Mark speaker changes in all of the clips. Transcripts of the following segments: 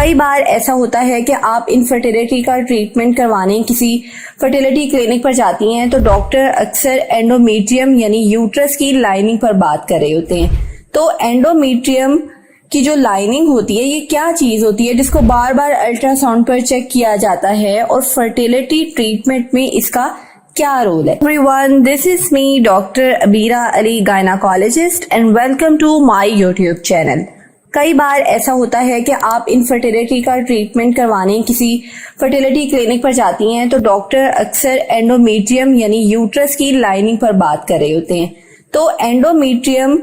Speaker 1: कई बार ऐसा होता है कि आप इनफर्टिलिटी का ट्रीटमेंट करवाने किसी फर्टिलिटी क्लिनिक पर जाती हैं तो डॉक्टर अक्सर एंडोमेट्रियम यानी यूट्रस की लाइनिंग पर बात कर रहे होते हैं। तो एंडोमेट्रियम की जो लाइनिंग होती है ये क्या चीज होती है जिसको बार बार अल्ट्रासाउंड पर चेक किया जाता है और फर्टिलिटी ट्रीटमेंट में इसका क्या रोल है। Everyone, this is me doctor Abira Ali, gynaecologist, and welcome to my YouTube channel. कई बार ऐसा होता है कि आप इनफर्टिलिटी का ट्रीटमेंट करवाने किसी फर्टिलिटी क्लिनिक पर जाती हैं तो डॉक्टर अक्सर एंडोमेट्रियम यानी यूट्रस की लाइनिंग पर बात कर रहे होते हैं। तो एंडोमेट्रियम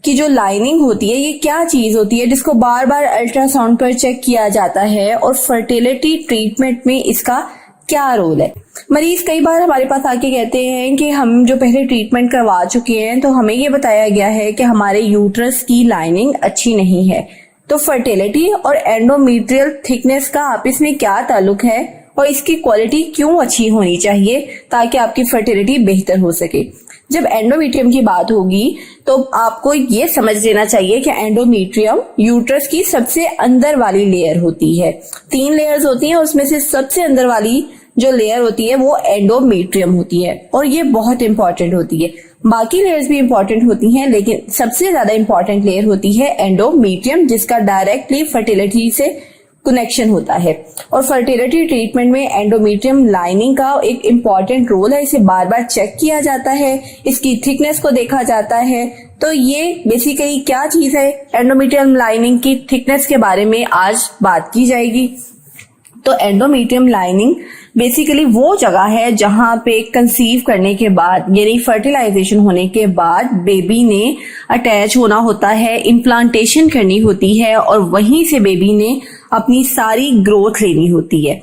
Speaker 1: की जो लाइनिंग होती है ये क्या चीज होती है जिसको बार बार अल्ट्रासाउंड पर चेक किया जाता है और फर्टिलिटी ट्रीटमेंट में इसका क्या रोल है। मरीज कई बार हमारे पास आके कहते हैं कि हम जो पहले ट्रीटमेंट करवा चुके हैं तो हमें ये बताया गया है कि हमारे यूट्रस की लाइनिंग अच्छी नहीं है। तो फर्टिलिटी और एंडोमेट्रियल थिकनेस का आपस में क्या ताल्लुक है और इसकी क्वालिटी क्यों अच्छी होनी चाहिए ताकि आपकी फर्टिलिटी बेहतर हो सके। जब एंडोमेट्रियम की बात होगी तो आपको ये समझ लेना चाहिए कि एंडोमेट्रियम यूट्रस की सबसे अंदर वाली लेयर होती है। 3 लेयर्स होती हैं, उसमें से सबसे अंदर वाली जो लेयर होती है वो एंडोमेट्रियम होती है और ये बहुत इंपॉर्टेंट होती है। बाकी लेयर्स भी इंपॉर्टेंट होती हैं लेकिन सबसे ज्यादा इंपॉर्टेंट लेयर होती है एंडोमेट्रियम, जिसका डायरेक्टली फर्टिलिटी से कनेक्शन होता है। और फर्टिलिटी ट्रीटमेंट में एंडोमेट्रियम लाइनिंग का एक इम्पॉर्टेंट रोल है। इसे बार बार चेक किया जाता है, इसकी थिकनेस को देखा जाता है। तो ये बेसिकली क्या चीज है, एंडोमेट्रियम लाइनिंग की थिकनेस के बारे में आज बात की जाएगी। तो एंडोमेट्रियम लाइनिंग बेसिकली वो जगह है जहां पे कंसीव करने के बाद यानी फर्टिलाइजेशन होने के बाद बेबी ने अटैच होना होता है, इम्प्लांटेशन करनी होती है और वहीं से बेबी ने अपनी सारी ग्रोथ लेनी होती है।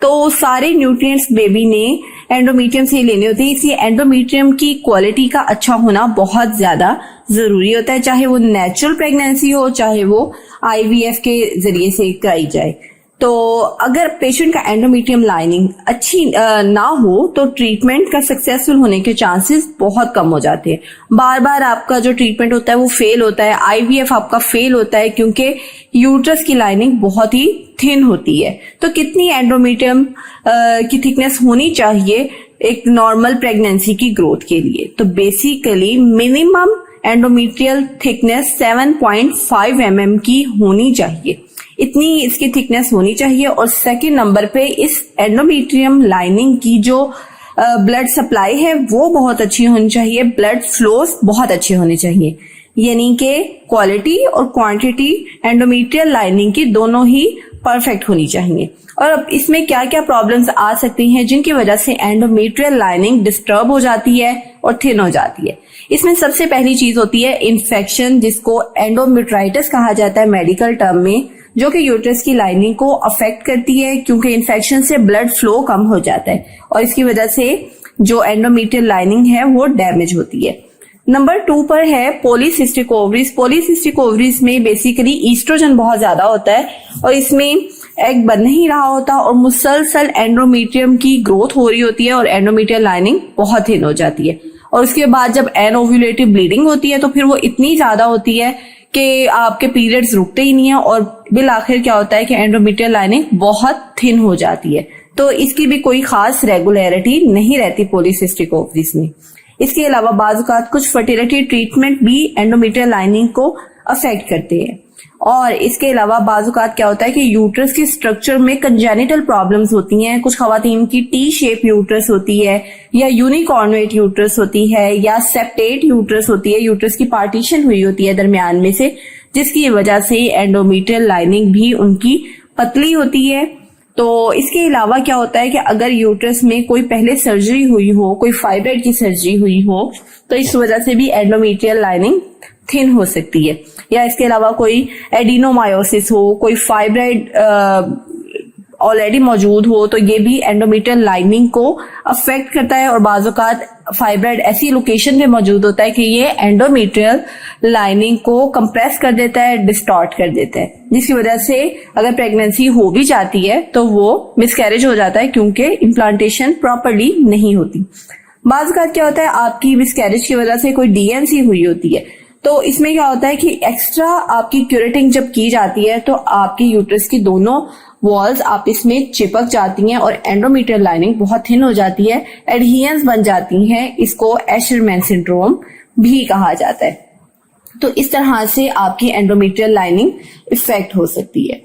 Speaker 1: तो सारे न्यूट्रिएंट्स बेबी ने एंडोमेट्रियम से लेने होते हैं, इसलिए एंडोमेट्रियम की क्वालिटी का अच्छा होना बहुत ज्यादा जरूरी होता है, चाहे वो नेचुरल प्रेगनेंसी हो चाहे वो IVF के जरिए से कराई जाए। तो अगर पेशेंट का एंडोमेट्रियम लाइनिंग अच्छी ना हो तो ट्रीटमेंट का सक्सेसफुल होने के चांसेस बहुत कम हो जाते हैं। बार बार आपका जो ट्रीटमेंट होता है वो फेल होता है, IVF आपका फेल होता है क्योंकि यूट्रस की लाइनिंग बहुत ही थिन होती है। तो कितनी एंडोमेट्रियम की थिकनेस होनी चाहिए एक नॉर्मल प्रेगनेंसी की ग्रोथ के लिए? तो basically minimum endometrial thickness 7.5 mm की होनी चाहिए, इतनी इसकी थिकनेस होनी चाहिए। और सेकंड नंबर पे इस एंडोमेट्रियम लाइनिंग की जो ब्लड सप्लाई है वो बहुत अच्छी होनी चाहिए, ब्लड फ्लोस बहुत अच्छे होने चाहिए, यानी कि क्वालिटी और क्वांटिटी एंडोमेट्रियल लाइनिंग की दोनों ही परफेक्ट होनी चाहिए। और अब इसमें क्या क्या प्रॉब्लम्स आ सकती हैं जिनकी वजह से एंडोमेट्रियल लाइनिंग डिस्टर्ब हो जाती है और थिन हो जाती है। इसमें सबसे पहली चीज होती है इन्फेक्शन, जिसको एंडोमेट्राइटिस कहा जाता है मेडिकल टर्म में, जो कि यूट्रस की लाइनिंग को अफेक्ट करती है क्योंकि इन्फेक्शन से ब्लड फ्लो कम हो जाता है और इसकी वजह से जो एंडोमेट्रियल लाइनिंग है वो डैमेज होती है। नंबर 2 पर है पॉलीसिस्टिक ओवरीज। पॉलीसिस्टिक ओवरीज में बेसिकली ईस्ट्रोजन बहुत ज्यादा होता है और इसमें एग बन नहीं रहा होता और मुसलसल एंडोमेट्रियम की ग्रोथ हो रही होती है और एंडोमेट्रियल लाइनिंग बहुत थिन हो जाती है। और उसके बाद जब एनओव्यूलेटिव ब्लीडिंग होती है तो फिर वो इतनी ज्यादा होती है कि आपके पीरियड्स रुकते ही नहीं है और बिल आखिर क्या होता है कि एंडोमेट्रियल लाइनिंग बहुत थिन हो जाती है। तो इसकी भी कोई खास रेगुलरिटी नहीं रहती पॉलीसिस्टिक ओवरीज में। इसके अलावा बाज़ कुछ फर्टिलिटी ट्रीटमेंट भी एंडोमेट्रियल लाइनिंग को अफेक्ट करते हैं। और इसके अलावा बाज़ क्या होता है कि यूट्रस के स्ट्रक्चर में कंजेनिटल प्रॉब्लम्स होती हैं। कुछ खवातीन की टी शेप यूट्रस होती है या यूनिकॉर्नुएट यूट्रस होती है या सेप्टेट यूट्रस होती है, यूट्रस की पार्टीशन हुई होती है दरमियान में से, जिसकी वजह से एंडोमेट्रियल लाइनिंग भी उनकी पतली होती है। तो इसके अलावा क्या होता है कि अगर यूट्रस में कोई पहले सर्जरी हुई हो, कोई फाइब्राइड की सर्जरी हुई हो, तो इस वजह से भी एंडोमेट्रियल लाइनिंग थिन हो सकती है। या इसके अलावा कोई एडिनोमायोसिस हो, कोई फाइब्राइड ऑलरेडी मौजूद हो, तो ये भी एंडोमेट्रियल लाइनिंग को अफेक्ट करता है। और बाज़ फाइब्राइड ऐसी लोकेशन पे मौजूद होता है कि ये एंडोमेट्रियल लाइनिंग को कंप्रेस कर देता है, डिस्टॉर्ट कर देता है, जिसकी वजह से अगर प्रेगनेंसी हो भी जाती है तो वो मिसकैरेज हो जाता है क्योंकि इम्प्लांटेशन प्रॉपरली नहीं होती। बाज़ क्या होता है आपकी मिसकैरेज की वजह से कोई DNC हुई होती है, तो इसमें क्या होता है कि एक्स्ट्रा आपकी क्यूरेटिंग जब की जाती है तो आपकी यूट्रस की दोनों वॉल्स आपस में चिपक जाती हैं और एंडोमेट्रियल लाइनिंग बहुत थिन हो जाती है, एडहियंस बन जाती हैं। इसको एशरमैन सिंड्रोम भी कहा जाता है। तो इस तरह से आपकी एंडोमेट्रियल लाइनिंग इफेक्ट हो सकती है।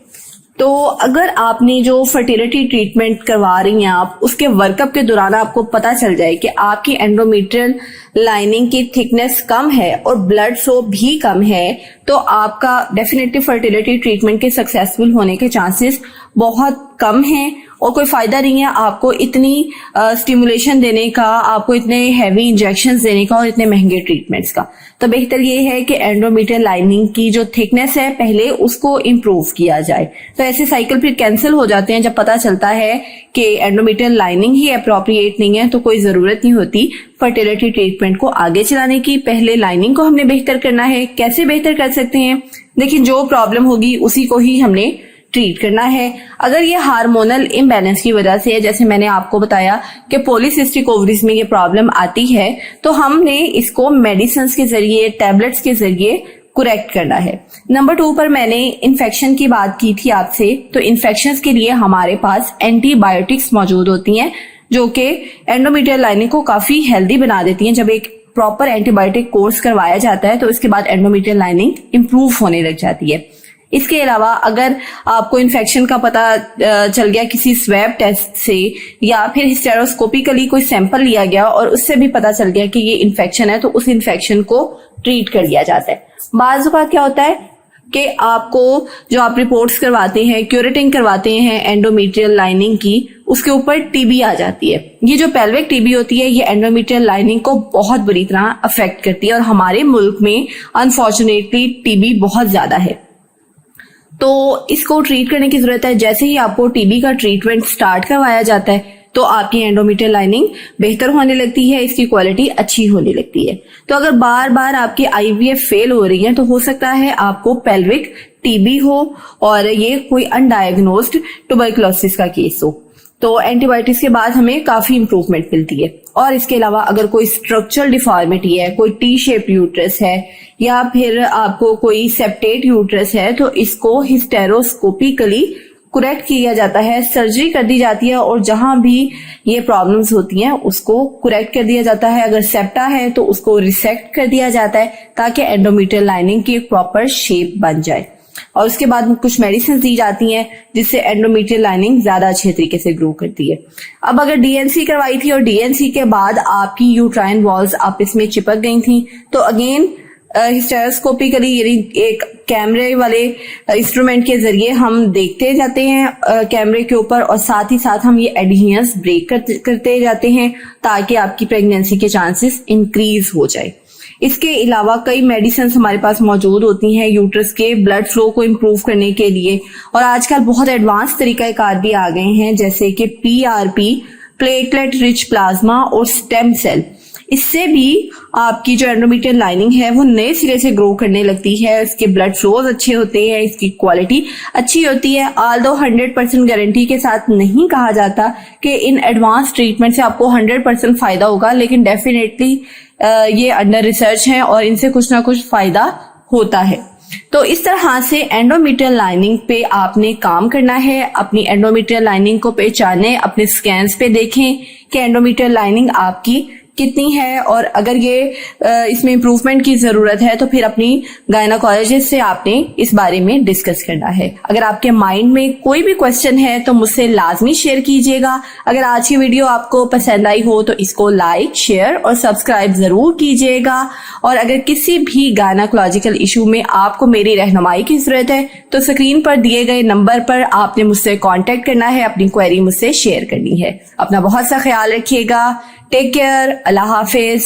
Speaker 1: तो अगर आपने जो फर्टिलिटी ट्रीटमेंट करवा रही हैं आप, उसके वर्कअप के दौरान आपको पता चल जाए कि आपकी एंडोमेट्रियल लाइनिंग की थिकनेस कम है और ब्लड फ्लो भी कम है, तो आपका डेफिनेटली फर्टिलिटी ट्रीटमेंट के सक्सेसफुल होने के चांसेस बहुत कम हैं और कोई फायदा नहीं है आपको इतनी स्टिमुलेशन देने का, आपको इतने हैवी इंजेक्शंस देने का और इतने महंगे ट्रीटमेंट्स का। तो बेहतर ये है कि एंडोमेट्रियल लाइनिंग की जो थिकनेस है पहले उसको इम्प्रूव किया जाए। तो ऐसे साइकिल फिर कैंसिल हो जाते हैं जब पता चलता है कि एंडोमेट्रियल लाइनिंग ही अप्रोप्रिएट नहीं है, तो कोई जरूरत नहीं होती फर्टिलिटी ट्रीटमेंट को आगे चलाने की। पहले लाइनिंग को हमने बेहतर करना है। कैसे बेहतर कर सकते हैं? देखिए, जो प्रॉब्लम होगी उसी को ही हमने ट्रीट करना है। अगर ये हार्मोनल इम्बैलेंस की वजह से है, जैसे मैंने आपको बताया कि पॉलीसिस्टिक ओवरीज में ये प्रॉब्लम आती है, तो हमने इसको मेडिसिन के जरिए, टैबलेट्स के जरिए करेक्ट करना है। नंबर 2 पर मैंने इन्फेक्शन की बात की थी आपसे। तो इन्फेक्शंस के लिए हमारे पास एंटीबायोटिक्स मौजूद होती हैं जो कि एंडोमेट्रियल लाइनिंग को काफी हेल्दी बना देती हैं। जब एक प्रॉपर एंटीबायोटिक कोर्स करवाया जाता है तो इसके बाद एंडोमेट्रियल लाइनिंग इंप्रूव होने लग जाती है। इसके अलावा अगर आपको इन्फेक्शन का पता चल गया किसी स्वैब टेस्ट से या फिर हिस्टेरोस्कोपिकली कोई सैंपल लिया गया और उससे भी पता चल गया कि ये इन्फेक्शन है, तो उस इन्फेक्शन को ट्रीट कर लिया जाता है। बाज़ औक़ात क्या होता है कि आपको जो आप रिपोर्ट्स करवाते हैं, क्यूरेटिंग करवाते हैं एंडोमेट्रियल लाइनिंग की, उसके ऊपर टीबी आ जाती है। ये जो पेल्विक टीबी होती है ये एंडोमेट्रियल लाइनिंग को बहुत बुरी तरह अफेक्ट करती है और हमारे मुल्क में अनफॉर्चुनेटली टीबी बहुत ज्यादा है। तो इसको ट्रीट करने की जरूरत है। जैसे ही आपको टीबी का ट्रीटमेंट स्टार्ट करवाया जाता है तो आपकी एंडोमेट्रियल लाइनिंग बेहतर होने लगती है, इसकी क्वालिटी अच्छी होने लगती है। तो अगर बार बार आपकी आईवीएफ फेल हो रही है तो हो सकता है आपको पेल्विक टीबी हो और ये कोई अनडायग्नोज्ड ट्यूबरकुलोसिस का केस हो। तो एंटीबायोटिक्स के बाद हमें काफी इंप्रूवमेंट मिलती है। और इसके अलावा अगर कोई स्ट्रक्चरल डिफॉर्मिटी है, कोई टी शेप यूट्रस है या फिर आपको कोई सेप्टेट यूट्रस है, तो इसको हिस्टेरोस्कोपिकली करेक्ट किया जाता है, सर्जरी कर दी जाती है और जहां भी ये प्रॉब्लम्स होती हैं उसको करेक्ट कर दिया जाता है। अगर सेप्टा है तो उसको रिसेक्ट कर दिया जाता है ताकि एंडोमेट्रियल लाइनिंग की एक प्रॉपर शेप बन जाए। और उसके बाद कुछ मेडिसिन दी जाती हैं जिससे एंडोमेट्रियल लाइनिंग ज्यादा अच्छे तरीके से ग्रो करती है। अब अगर डीएनसी करवाई थी और डीएनसी के बाद आपकी यूट्राइन वॉल्स आपस में चिपक गई थी, तो अगेन हिस्टेरोस्कोपिकली यानी एक कैमरे वाले इंस्ट्रूमेंट के जरिए हम देखते जाते हैं कैमरे के ऊपर और साथ ही साथ हम ये एडहियंस ब्रेक करते जाते हैं ताकि आपकी प्रेगनेंसी के चांसेस इंक्रीज हो जाए। इसके अलावा कई मेडिसिन हमारे पास मौजूद होती हैं यूट्रस के ब्लड फ्लो को इम्प्रूव करने के लिए और आजकल बहुत एडवांस तरीकाकार भी आ गए हैं जैसे कि पीआरपी, प्लेटलेट रिच प्लाज्मा और स्टेम सेल। इससे भी आपकी जो एंडोमेट्रियल लाइनिंग है वो नए सिरे से ग्रो करने लगती है, इसके ब्लड फ्लोज अच्छे होते हैं, इसकी क्वालिटी अच्छी होती है। ऑल्दो 100% गारंटी के साथ नहीं कहा जाता कि इन एडवांस ट्रीटमेंट से आपको 100% फायदा होगा, लेकिन डेफिनेटली ये अंडर रिसर्च है और इनसे कुछ ना कुछ फायदा होता है। तो इस तरह से एंडोमेट्रियल लाइनिंग पे आपने काम करना है। अपनी एंडोमेट्रियल लाइनिंग को पहचानें, अपने स्कैन्स पे देखें कि एंडोमेट्रियल लाइनिंग आपकी कितनी है और अगर ये इसमें इम्प्रूवमेंट की जरूरत है तो फिर अपनी गायनाकोलॉजिस्ट से आपने इस बारे में डिस्कस करना है। अगर आपके माइंड में कोई भी क्वेश्चन है तो मुझसे लाजमी शेयर कीजिएगा। अगर आज की वीडियो आपको पसंद आई हो तो इसको लाइक, शेयर और सब्सक्राइब जरूर कीजिएगा। और अगर किसी भी गायनाकोलॉजिकल इशू में आपको मेरी रहनुमाई की जरूरत है तो स्क्रीन पर दिए गए नंबर पर आपने मुझसे कॉन्टेक्ट करना है, अपनी क्वेरी मुझसे शेयर करनी है। अपना बहुत सा ख्याल रखिएगा। Take care. अल्लाह हाफिज।